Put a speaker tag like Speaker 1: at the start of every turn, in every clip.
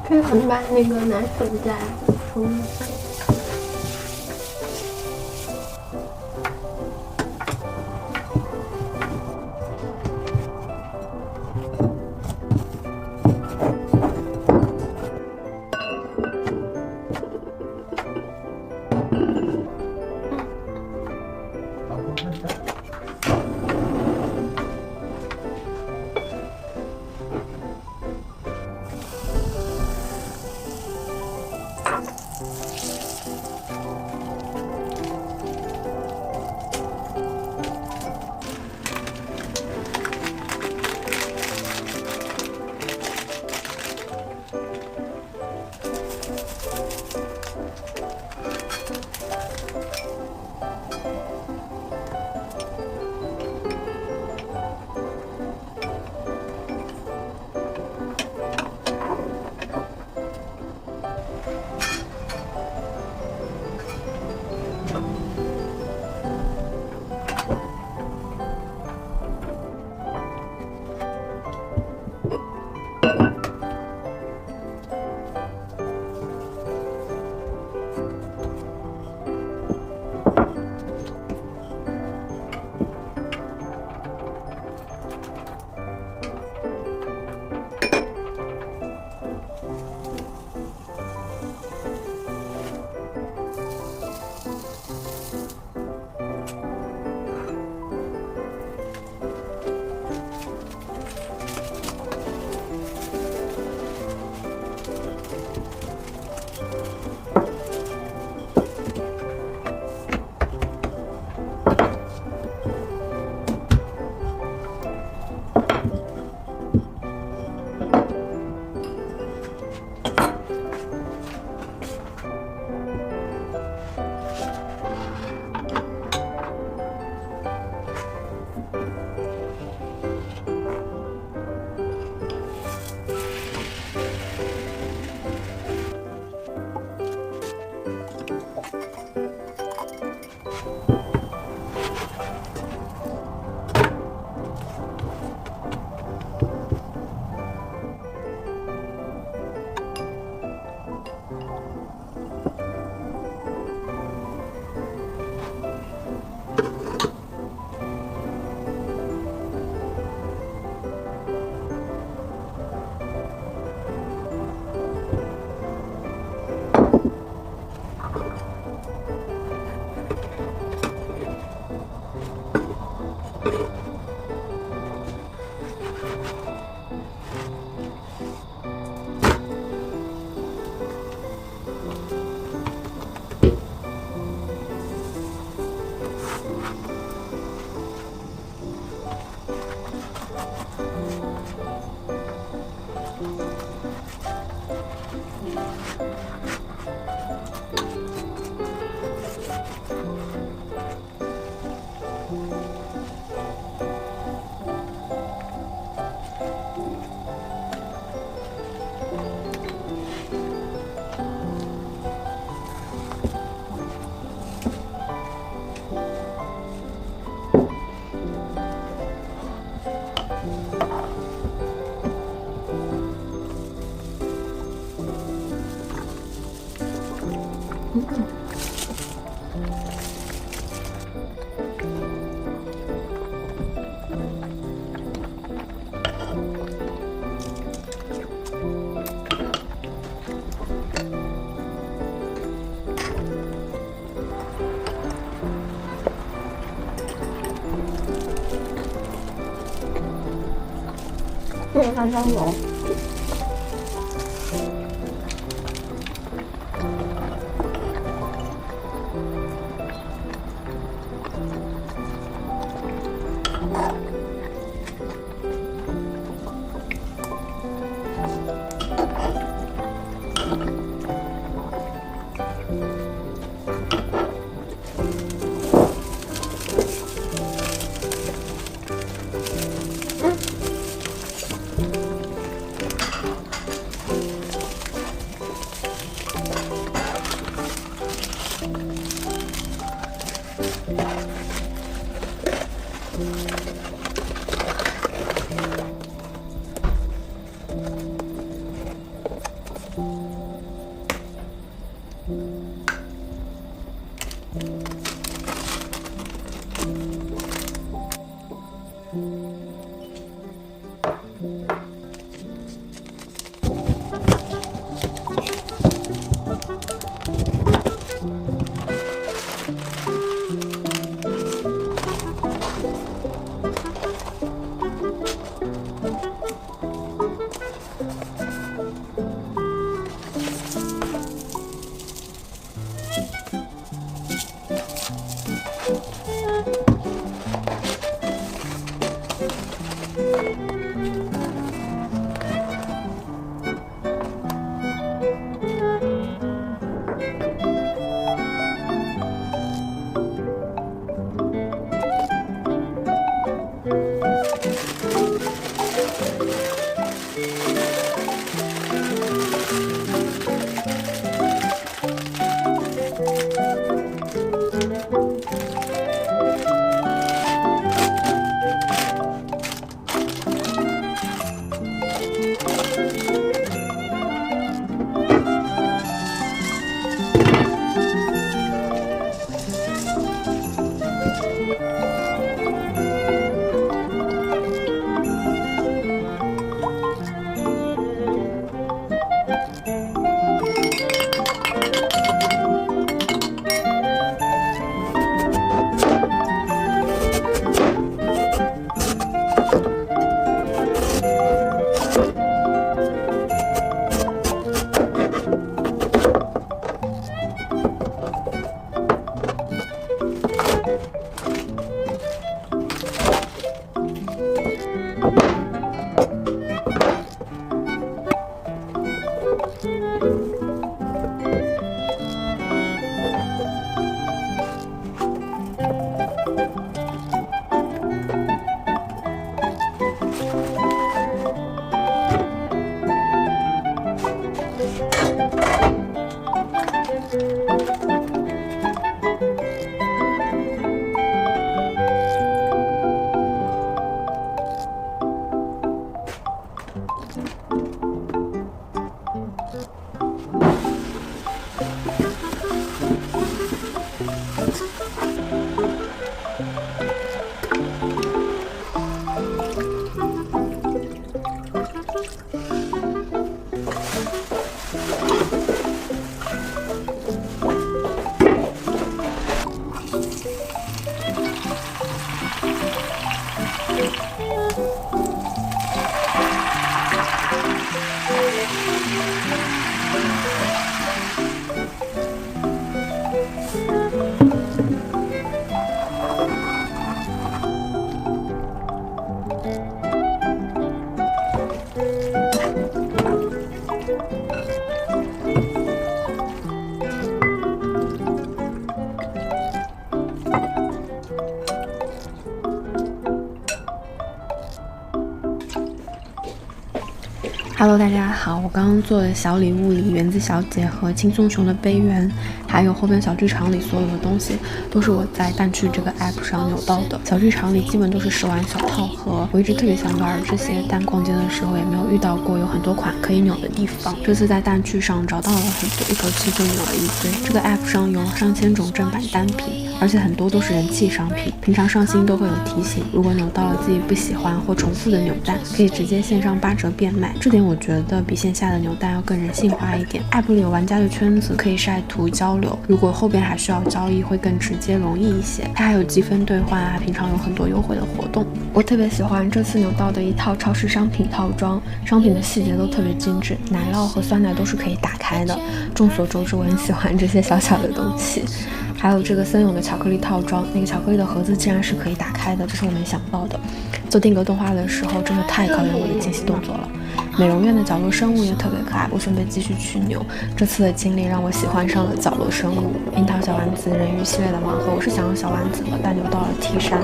Speaker 1: cái bánh bao này người nãy từng ra không.
Speaker 2: ăn rau ngộ.
Speaker 3: Hello， 大家好，我刚刚做的小礼物里，园子小姐和轻松熊的杯缘，还有后边小剧场里所有的东西，都是我在蛋趣这个 app 上扭到的。小剧场里基本都是10万小套盒，我一直特别想玩这些，但逛街的时候也没有遇到过有很多款可以扭的地方。这次在蛋趣上找到了很多，一口气就扭了一堆。这个 app 上有上千种正版单品，而且很多都是人气商品，平常上新都会有提醒，如果扭到了自己不喜欢或重复的扭蛋，可以直接线上8折变卖。这点我觉得比线下的扭蛋要更人性化一点。 app 里有玩家的圈子，可以晒图交流，如果后边还需要交易会更直接容易一些。它还有积分兑换啊，平常有很多优惠的活动。我特别喜欢这次扭到的一套超市商品套装，商品的细节都特别精致，奶酪和酸奶都是可以打开的。众所周知我很喜欢这些小小的东西。还有这个森永的巧克力套装，那个巧克力的盒子竟然是可以打开的，这是我没想到的。做定格动画的时候真的太考验我的精细动作了。美容院的角落生物也特别可爱，我准备继续去扭。这次的经历让我喜欢上了角落生物。樱桃小丸子人鱼系列的盲盒我是想要小丸子的，但扭到了 T 衫，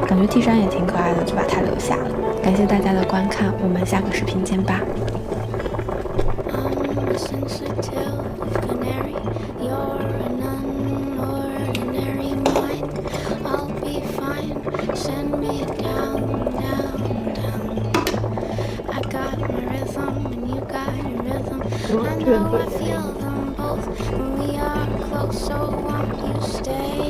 Speaker 3: 感觉 T 衫也挺可爱的，就把它留下了。感谢大家的观看，我们下个视频见吧。
Speaker 1: I know I feel them both when we are
Speaker 4: So won't you stay?